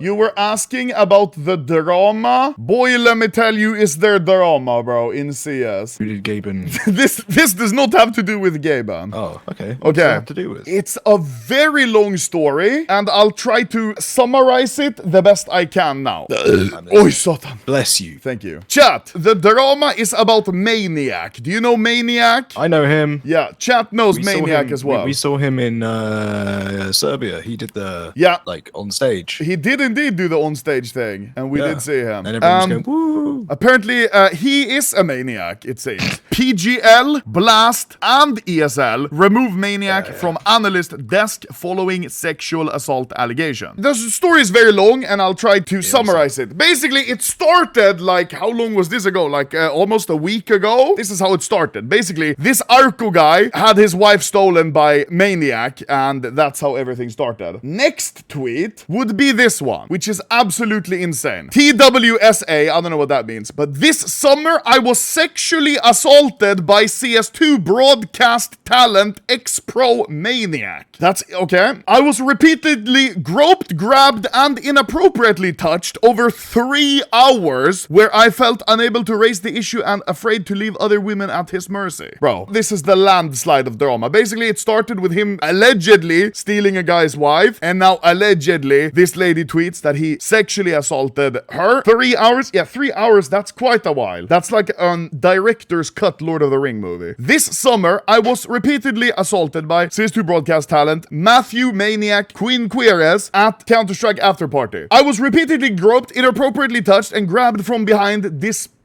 You were asking about the drama? Boy, let me tell you, is there drama, bro, in CS? Who did Gaben? This does not have to do with Gaben. Oh, okay. What does that have to do with? It's a very long story, and I'll try to summarize it the best I can now. Oi, satan. Bless you. Thank you. Chat, the drama is about Maniac. Do you know Maniac? I know him. Yeah, chat knows We saw Maniac him- as well. We saw him in Serbia. He did the like on stage. He did indeed do the on-stage thing, and we did see him. And everyone was going, woo. Apparently, he is a maniac, it seems. PGL, Blast, and ESL remove Maniac from analyst desk following sexual assault allegation. The story is very long, and I'll try to summarize it. Basically, it started like, how long was this ago? Like almost a week ago? This is how it started. Basically, this Arco guy had his wife stolen by Maniac, and that's how everything started. Next tweet would be this one, which is absolutely insane. TWSA, I don't know what that means, but this summer I was sexually assaulted by CS2 broadcast talent ex-pro Maniac. That's okay. I was repeatedly groped, grabbed, and inappropriately touched over 3 hours, where I felt unable to raise the issue and afraid to leave other women at his mercy. Bro, this is the landslide of drama. Basically, it started with him allegedly stealing a guy's wife, and now allegedly this lady tweets that he sexually assaulted her. 3 hours? Yeah, 3 hours, that's quite a while. That's like a director's cut Lord of the Ring movie. This summer, I was repeatedly assaulted by CS2 broadcast talent Matthew Maniac Queen Queres at Counter-Strike After Party. I was repeatedly groped, inappropriately touched, and grabbed from behind despite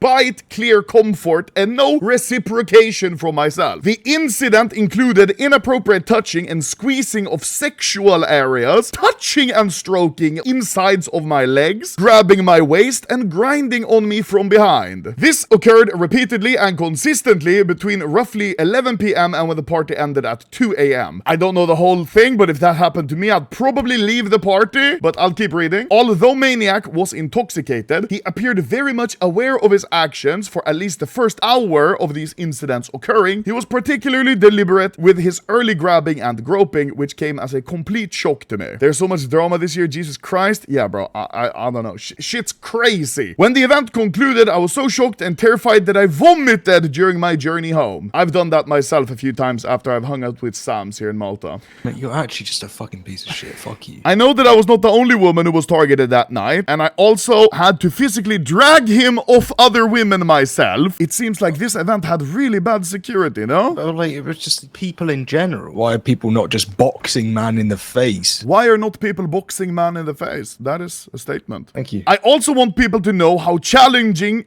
clear comfort and no reciprocation from myself. The incident included inappropriate touching and squeezing of sexual areas, touching and stroking insides of my legs, grabbing my waist, and grinding on me from behind. This occurred repeatedly and consistently between roughly 11 p.m. and when the party ended at 2 a.m. I don't know the whole thing, but if that happened to me, I'd probably leave the party, but I'll keep reading. Although Maniac was intoxicated, he appeared very much aware of his actions for at least the first hour of these incidents occurring. He was particularly deliberate with his early grabbing and groping, which came as a complete shock to me. There's so much drama this year, Jesus Christ. Yeah, bro, I don't know. Shit's crazy. When the event concluded, I was so shocked and terrified that I vomited during my journey home. I've done that myself a few times after I've hung out with Sams here in Malta. Mate, you're actually just a fucking piece of shit. Fuck you. I know that I was not the only woman who was targeted that night, and I also had to physically drag him off other women myself. It seems like this event had really bad security, no? But like, it was just people in general. Why are people not just boxing man in the face? Why are not people boxing man in the face? That is a statement. Thank you. I also want people to know how challenging...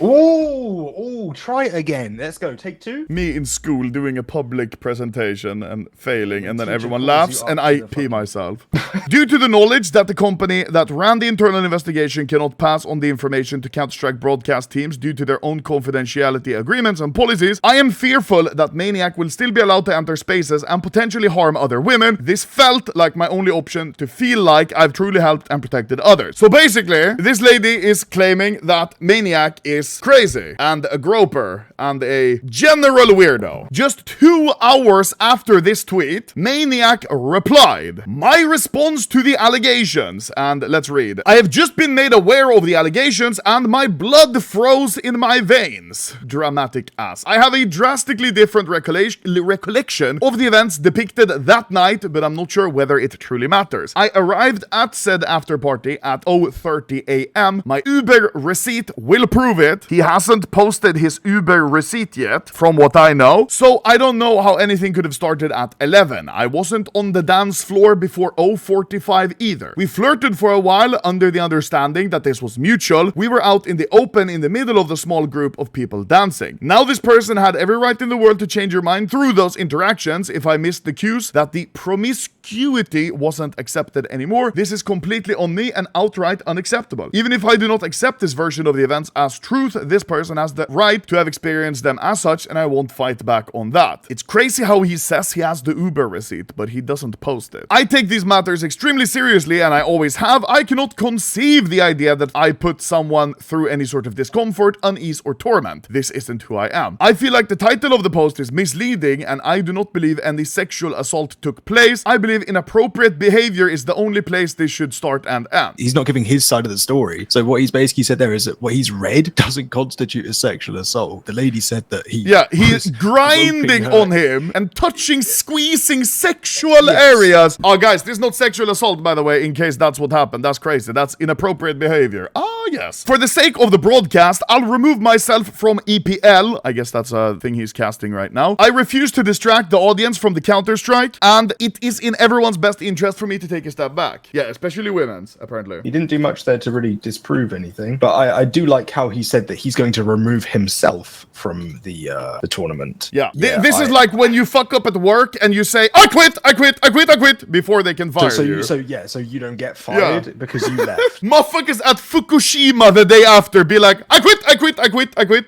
Oh, try it again. Let's go. Take 2. Me in school doing a public presentation and failing, and then Teacher everyone calls laughs, you and up I to the pee fucking- myself. Due to the knowledge that the company that ran the internal investigation cannot pass on the information to Counter-Strike broadcast teams due to their own confidentiality agreements and policies, I am fearful that Maniac will still be allowed to enter spaces and potentially harm other women. This felt like my only option to feel like I've truly helped and protected others. So basically, this lady is claiming that Maniac is crazy and a groper and a general weirdo. Just 2 hours after this tweet, Maniac replied, "My response to the allegations," and let's read. "I have just been made aware of the allegations and my blood froze in my veins." Dramatic ass. "I have a drastically different recollection of the events depicted that night, but I'm not sure whether it truly matters. I arrived at said after party at 0:30 a.m. My Uber receipt will prove it. He hasn't posted his Uber receipt yet, from what I know, so I don't know how anything could have started at 11. I wasn't on the dance floor before 0:45 either. We flirted for a while under the understanding that this was mutual. We were out in the open in the middle of the small group of people dancing. Now this person had every right in the world to change your mind through those interactions if I missed the cues that the promiscuity wasn't accepted anymore. This is completely on me and outright unacceptable. Even if I do not accept this version of the events as truth, this person has the right to have experienced experience them as such, and I won't fight back on that. It's crazy how he says he has the Uber receipt, but he doesn't post it. I take these matters extremely seriously, and I always have. I cannot conceive the idea that I put someone through any sort of discomfort, unease, or torment. This isn't who I am. I feel like the title of the post is misleading, and I do not believe any sexual assault took place. I believe inappropriate behavior is the only place this should start and end. He's not giving his side of the story. So what he's basically said there is that what he's read doesn't constitute a sexual assault. The lady said that he's grinding on him and touching, squeezing sexual areas. Oh, guys, this is not sexual assault, by the way, in case that's what happened. That's crazy. That's inappropriate behavior. Oh, yes. For the sake of the broadcast, I'll remove myself from EPL. I guess that's a thing he's casting right now. I refuse to distract the audience from the Counter-Strike, and it is in everyone's best interest for me to take a step back. Yeah, especially women's, apparently. He didn't do much there to really disprove anything, but I do like how he said that he's going to remove himself from the tournament. Yeah, this is like when you fuck up at work and you say, I quit, before they can fire you. So you don't get fired because you left. Motherfuckers at Fukushima the day after be like, I quit.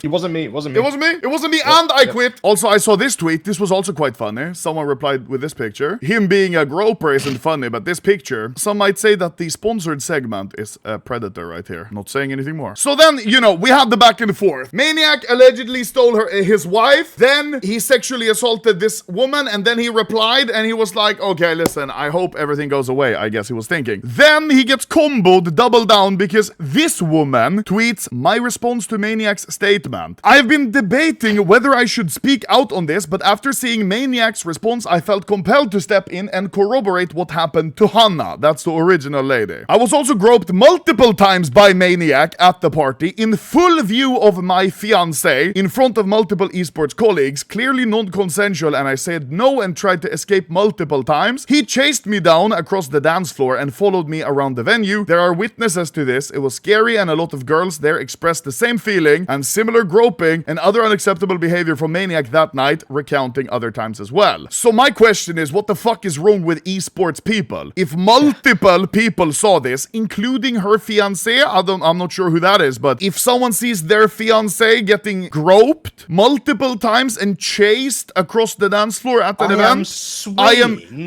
It wasn't me. And I quit. Also, I saw this tweet. This was also quite funny. Someone replied with this picture. Him being a groper isn't funny, but this picture, some might say that the sponsored segment is a predator right here. Not saying anything more. So then, we had the back and forth. Maniac allegedly stole his wife. Then he sexually assaulted this woman, and then he replied, and he was like, okay, listen, I hope everything goes away, I guess he was thinking. Then he gets comboed double down because this woman tweets my response to Maniac's statement. I've been debating whether I should speak out on this, but after seeing Maniac's response, I felt compelled to step in and corroborate what happened to Hannah. That's the original lady. I was also groped multiple times by Maniac at the party in full view of my fiancé in front of multiple esports colleagues, clearly non-consensual, and I said no and tried to escape multiple times. He chased me down across the dance floor and followed me around the venue. There are witnesses to this. It was scary, and a lot of girls there expressed the same feeling and similar groping and other unacceptable behavior from Maniac that night, recounting other times as well. So my question is, what the fuck is wrong with esports people? If multiple people saw this, including her fiancé, I'm not sure who that is, but if someone sees their fiancé getting groped multiple times and chased across the dance floor at an event,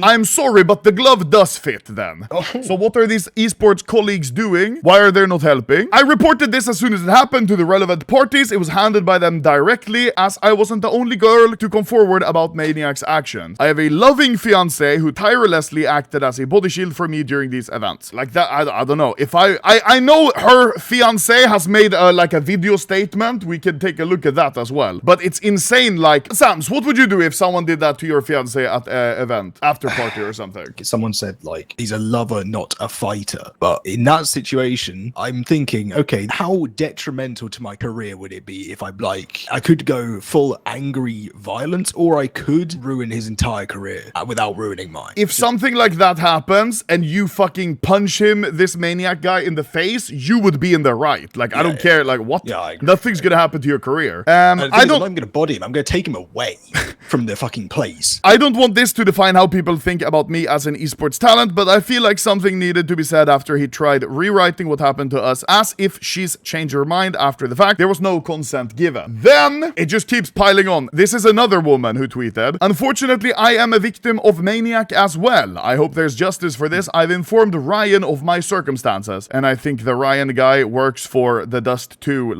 I'm sorry, but the glove does fit then. So what are these esports colleagues doing? Why are they not helping? I reported this as soon as it happened to the relevant parties. It was handled by them directly, as I wasn't the only girl to come forward about Maniac's actions. I have a loving fiancé who tirelessly acted as a body shield for me during these events. Like that, I don't know. If I know her fiancé has made a video statement. We can take a look at that as well. But it's insane. Like, Sams, what would you do if someone did that to your fiancé at an event, after party or something? Someone said, like, he's a lover, not a fighter. But in that situation, I'm thinking, okay, how detrimental to my career would it be if I could go full angry violence, or I could ruin his entire career without ruining mine. If something like that happens and you fucking punch him, this Maniac guy, in the face, you would be in the right. Like, I don't care. Like, what? Yeah, I agree. Nothing's gonna happen to your career. I'm gonna body him. I'm gonna take him away from the fucking place. I don't want this to define how people think about me as an esports talent, but I feel like something needed to be said after he tried rewriting what happened to us as if she's changed her mind after the fact. There was no consent given. Then it just keeps piling on. This is another woman who tweeted, unfortunately, I am a victim of Maniac as well. I hope there's justice for this. I've informed Ryan of my circumstances, and I think the Ryan guy works for the Dust 2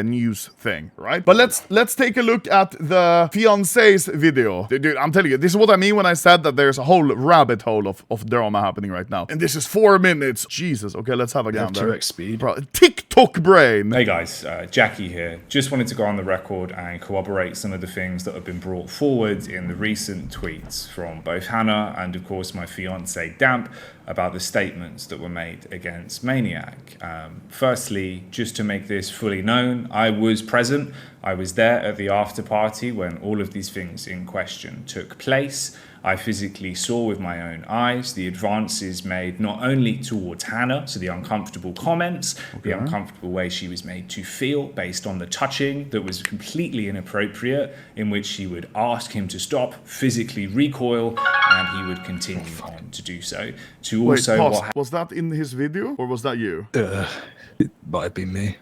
news thing, right? But let's take a look at the fiancé's video. Dude, I'm telling you, this is what I mean when I said that there's a whole rabbit hole of drama happening right now. And this is 4 minutes. Jesus. Okay, let's have a gander. 2x speed. Bro, TikTok brain. Hey guys, Jackie here. Just wanted to go on the record and corroborate some of the things that have been brought forward in the recent tweets from both Hannah and, of course, my fiancé Damp about the statements that were made against Maniac. Firstly, just to make this fully known, I was present. I was there at the after party when all of these things in question took place. I physically saw with my own eyes the advances made not only towards Hannah, so the uncomfortable comments, the uncomfortable way she was made to feel based on the touching that was completely inappropriate, in which she would ask him to stop, physically recoil, and he would continue on to do so. To also, was that in his video or was that you? It might have been me.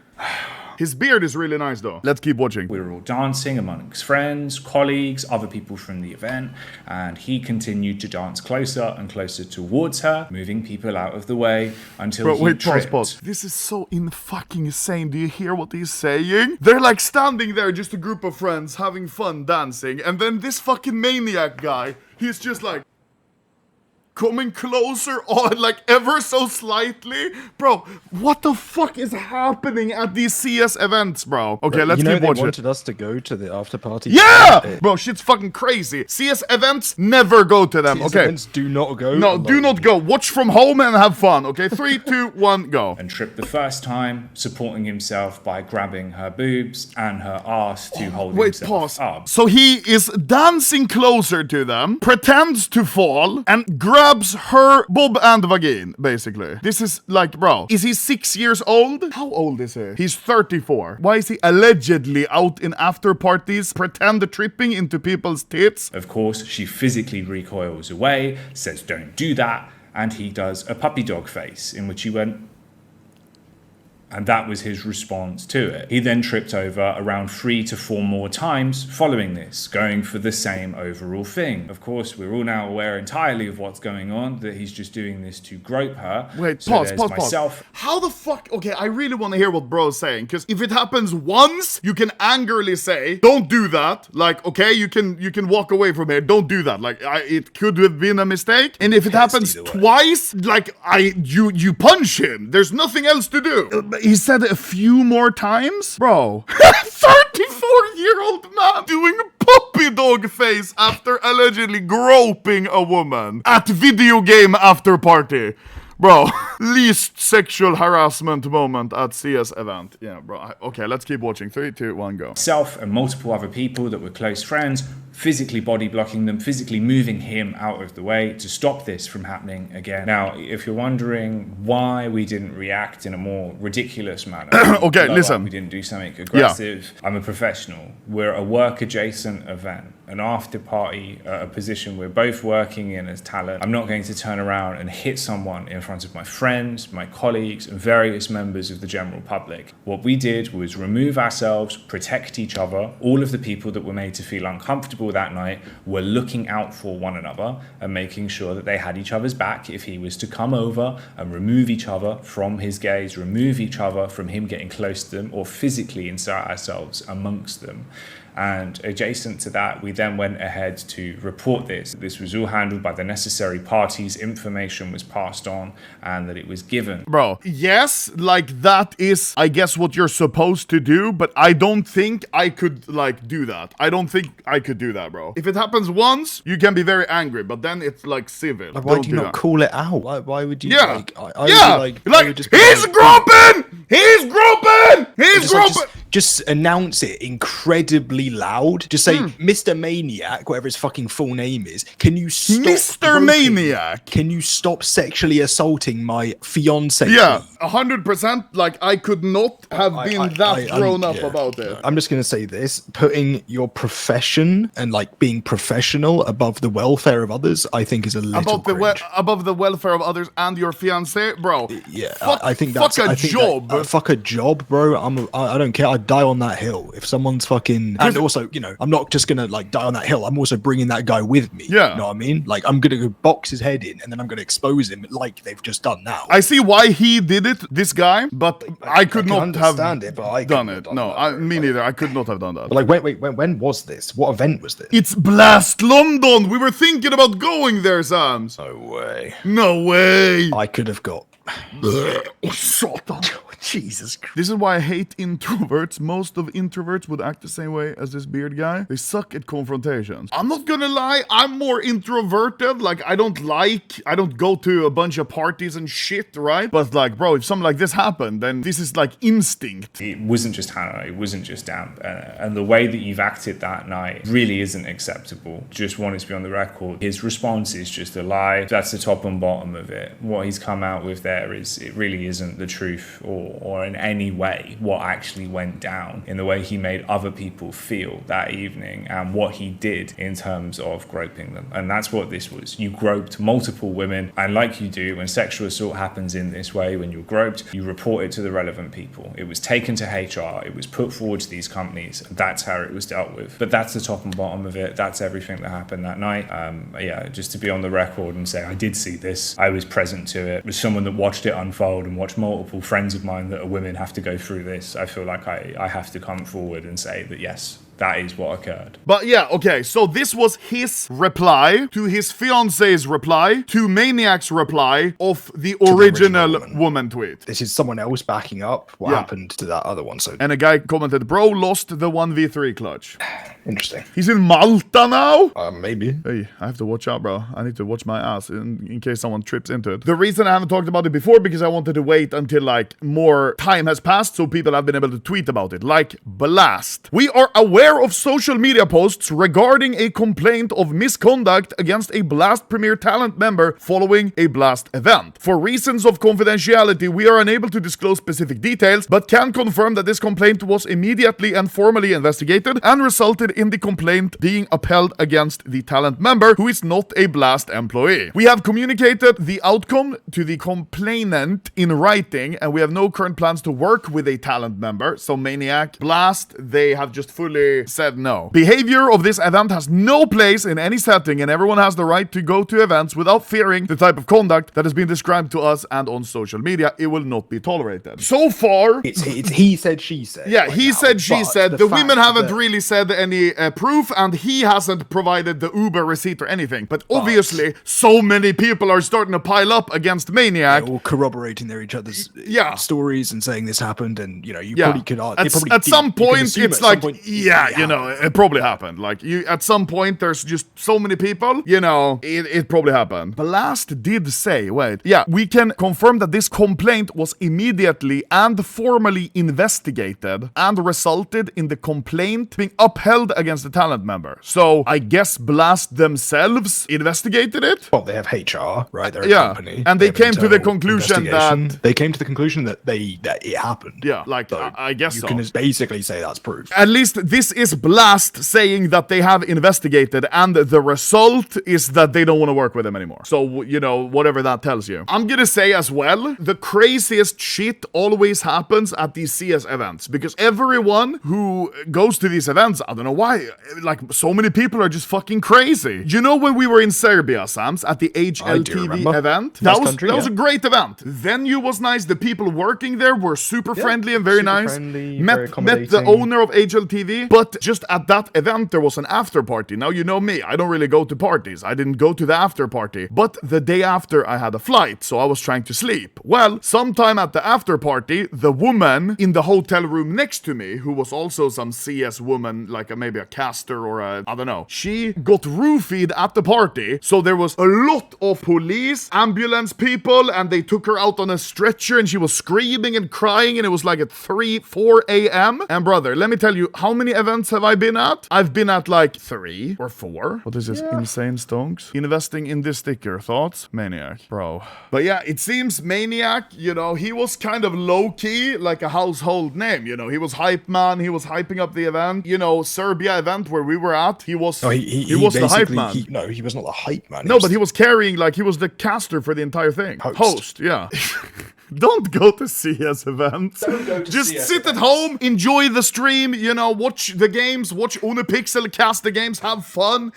His beard is really nice though. Let's keep watching. We were all dancing amongst friends, colleagues, other people from the event, and he continued to dance closer and closer towards her, moving people out of the way until he tripped. Pause. This is so fucking insane. Do you hear what he's saying? They're like standing there, just a group of friends having fun dancing, and then this fucking maniac guy, he's just like coming closer on, like ever so slightly. Bro, what the fuck is happening at these CS events, bro? Okay, let's keep watching. They wanted us to go to the after party. Yeah! Bro, shit's fucking crazy. CS events, never go to them, CS okay? events do not go. No, alone. do not go. Watch from home and have fun, okay? 3, 2, 1, go. And tripped the first time, supporting himself by grabbing her boobs and her ass to hold himself up. So he is dancing closer to them, pretends to fall, and grabs her bob and vagine, basically. This is like, bro, is he 6 years old? How old is he? He's 34. Why is he allegedly out in after parties, pretend tripping into people's tits? Of course, she physically recoils away, says don't do that, and he does a puppy dog face in which he went, and that was his response to it. He then tripped over around 3 to 4 more times following this, going for the same overall thing. Of course, we're all now aware entirely of what's going on, that he's just doing this to grope her. Wait, so pause. How the fuck? Okay, I really want to hear what bro's saying, because if it happens once, you can angrily say, don't do that. Like, okay, you can walk away from here. Don't do that. Like, it could have been a mistake. And if it happens twice, like, you punch him. There's nothing else to do. He said it a few more times? Bro. 34-year-old man doing a puppy dog face after allegedly groping a woman at video game after party. Bro, least sexual harassment moment at CS event. Yeah, bro. Okay, let's keep watching. 3, 2, 1, go. Self and multiple other people that were close friends, physically body blocking them, physically moving him out of the way to stop this from happening again. Now, if you're wondering why we didn't react in a more ridiculous manner, okay, listen. We didn't do something aggressive. Yeah. I'm a professional. We're a work-adjacent event, an after party, a position we're both working in as talent. I'm not going to turn around and hit someone in front of my friends, my colleagues, and various members of the general public. What we did was remove ourselves, protect each other. All of the people that were made to feel uncomfortable that night were looking out for one another and making sure that they had each other's back if he was to come over and remove each other from his gaze, remove each other from him getting close to them, or physically insert ourselves amongst them. And adjacent to that, we then went ahead to report this. This was all handled by the necessary parties, information was passed on, and that it was given. Bro, yes, like that is, I guess, what you're supposed to do, but I don't think I could, like, do that. I don't think I could do that, bro. If it happens once, you can be very angry, but then it's, like, civil. Why do you not call it out? Why would you, like, just he's groping! He's groping! He's groping! Just announce it incredibly loud. Just say, Mr. Maniac, whatever his fucking full name is, can you stop Mr. Maniac? Can you stop sexually assaulting my fiance? Yeah, 100%. Like, I could not have been that grown up about it. I'm just going to say this. Putting your profession and, like, being professional above the welfare of others, I think is a little cringe. Above the welfare of others and your fiance? Bro, yeah, I think that's... Fuck a job. Fuck a job, bro. I don't care. I'd die on that hill. If someone's fucking... And also, you know, I'm not just going to, like, die on that hill. I'm also bringing that guy with me. Yeah. You know what I mean? Like, I'm going to go box his head in, and then I'm going to expose him like they've just done now. I see why he did it, this guy, but I could not have done it. No, me neither. I could not have done that. But, like, wait, when was this? What event was this? It's Blast London! We were thinking about going there, Sams. No way. No way! I could have got... Shut up. Jesus Christ. This is why I hate introverts. Most of introverts would act the same way as this beard guy. They suck at confrontations. I'm not gonna lie, I'm more introverted. Like, I don't go to a bunch of parties and shit, right? But, like, bro, if something like this happened, then this is like instinct. It wasn't just Hannah, it wasn't just Damp. And the way that you've acted that night really isn't acceptable. Just wanted to be on the record. His response is just a lie. That's the top and bottom of it. What he's come out with there is, it really isn't the truth or or in any way what actually went down in the way he made other people feel that evening and what he did in terms of groping them. And that's what this was. You groped multiple women, and like you do when sexual assault happens in this way, when you're groped, you report it to the relevant people. It was taken to HR, it was put forward to these companies, and that's how it was dealt with. But that's the top and bottom of it. That's everything that happened that night. Just to be on the record and say I did see this, I was present to it. As someone that watched it unfold and watched multiple friends of mine that are women have to go through this, I feel like I have to come forward and say that yes, that is what occurred. But yeah, okay, so this was his reply to his fiance's reply to Maniac's reply of the original woman tweet. This is someone else backing up what happened to that other one. So, and a guy commented, bro lost the 1v3 clutch. Interesting. He's in Malta now? Maybe. Hey, I have to watch out, bro. I need to watch my ass in case someone trips into it. The reason I haven't talked about it before because I wanted to wait until like more time has passed so people have been able to tweet about it. Like Blast. We are aware of social media posts regarding a complaint of misconduct against a Blast Premier talent member following a Blast event. For reasons of confidentiality, we are unable to disclose specific details, but can confirm that this complaint was immediately and formally investigated and resulted in the complaint being upheld against the talent member who is not a Blast employee. We have communicated the outcome to the complainant in writing, and we have no current plans to work with a talent member. So Maniac, Blast, they have just fully said no. Behavior of this event has no place in any setting, and everyone has the right to go to events without fearing the type of conduct that has been described to us and on social media. It will not be tolerated. So far, it's he said, she said. Yeah, right he now. Said, she said. The women haven't really said any proof, and he hasn't provided the Uber receipt or anything. But obviously, so many people are starting to pile up against Maniac. They're all corroborating each other's stories and saying this happened, and you probably could at some point, it's like, it probably happened. Like, at some point, there's just so many people, it probably happened. Blast did say, we can confirm that this complaint was immediately and formally investigated and resulted in the complaint being upheld against the talent member. So, I guess Blast themselves investigated it? Well, they have HR, right? They're a company. And they came to the conclusion that... They came to the conclusion that it happened. Yeah, like, so I guess you can basically say that's proof. At least this is Blast saying that they have investigated, and the result is that they don't want to work with them anymore. So, whatever that tells you. I'm gonna say as well, the craziest shit always happens at these CS events, because everyone who goes to these events, I don't know why, like, so many people are just fucking crazy. When we were in Serbia, Sams, at the HLTV event? That was a great event. Venue was nice, the people working there were super friendly and very nice. Met the owner of HLTV, but just at that event there was an after party. Now you know me, I don't really go to parties. I didn't go to the after party, but the day after I had a flight, so I was trying to sleep. Well, sometime at the after party, the woman in the hotel room next to me, who was also some CS woman, like maybe a caster or I don't know, she got roofied at the party, so there was a lot of police, ambulance people, and they took her out on a stretcher, and she was screaming and crying, and it was like at 4 a.m. And brother, let me tell you, how many events have I been at? I've been at like 3 or 4. What is this? Insane stonks? Investing in this sticker. Thoughts? Maniac. Bro. But yeah, it seems Maniac, he was kind of low-key, like a household name, he was hype man, he was hyping up the event. Serbia event where we were at, he was the hype man. He was not the hype man. But he was carrying, like, he was the caster for the entire thing. Host, yeah. Don't go to CS events. Just sit at home, enjoy the stream, watch the games, watch Unipixel cast the games, have fun,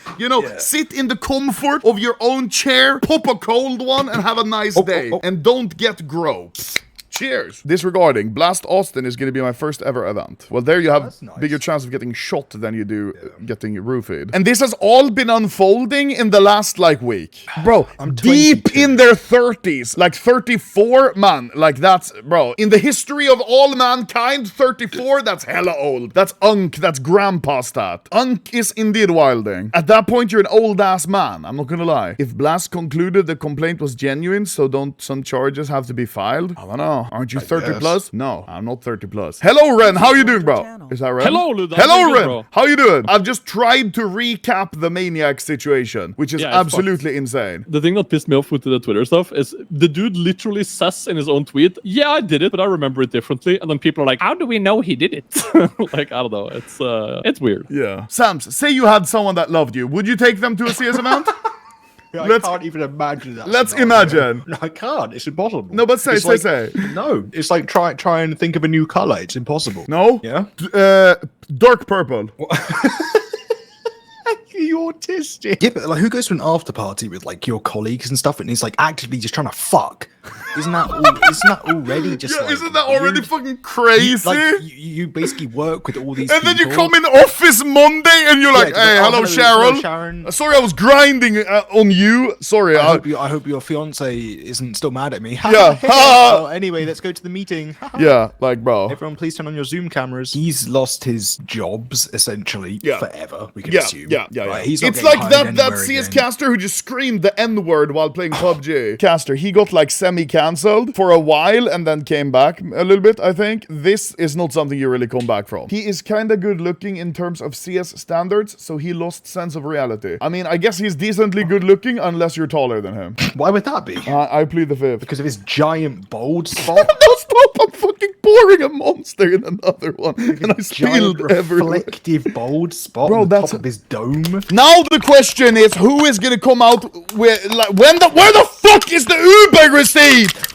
sit in the comfort of your own chair, pop a cold one, and have a nice day. And don't get groped. Cheers. Disregarding, Blast Austin is going to be my first ever event. Well, there you have bigger chance of getting shot than you do getting roofied. And this has all been unfolding in the last, week. Bro, I'm deep in their 30s. Like, 34, man. Like, that's, bro, in the history of all mankind, 34, that's hella old. That's Unk, that's grandpa stat. Unk is indeed wilding. At that point, you're an old-ass man. I'm not gonna lie. If Blast concluded the complaint was genuine, so don't some charges have to be filed? I don't know. Aren't you 30 plus? No, I'm not 30 plus. Hello, Ren. How you doing, bro? Is that Ren? Hello, Luda. Hello, Good, Ren. bro. How you doing? I've just tried to recap the Maniac situation, which is Yeah, it's absolutely insane. The thing that pissed me off with the Twitter stuff is the dude literally says in his own tweet, yeah, I did it, but I remember it differently. And then people are like, how do we know he did it? Like, I don't know. It's weird. Yeah. Sams, say you had someone that loved you. Would you take them to a CS event? I can't even imagine that. Let's scenario. imagine. No, I can't. It's impossible. No, but say. No, it's like try and think of a new color. It's impossible. No? Yeah. Dark purple. You're autistic. Yeah, but like, who goes to an after party with like your colleagues and stuff, and he's like actively just trying to fuck? Isn't that already just? Yeah, like, isn't that already weird? fucking crazy? You basically work with all these and people. then you come in office Monday and you're like, it's hey, like, hello, hello, Cheryl. Sharon. Sorry, I was grinding on you. Sorry. I hope your fiance isn't still mad at me. Yeah. Oh, anyway, let's go to the meeting. Yeah, like, bro. Everyone, please turn on your Zoom cameras. He's lost his jobs essentially forever. We can assume. Yeah. Right, he's not it's getting like hired that anywhere CS again. caster who just screamed the N-word while playing PUBG. Caster, he got like semi-cancelled for a while and then came back a little bit, I think. This is not something you really come back from. He is kind of good looking in terms of CS standards, so he lost sense of reality. I mean, I guess he's decently good looking unless you're taller than him. Why would that be? I plead the fifth. Because of his giant bald spot. No, stop! I'm fucking pouring a monster in another one, and I spilled giant everywhere. reflective bald spot Bro, on the that's top of his dome. Now the question is, who is gonna come out with like where the fuck is the Uber receipt?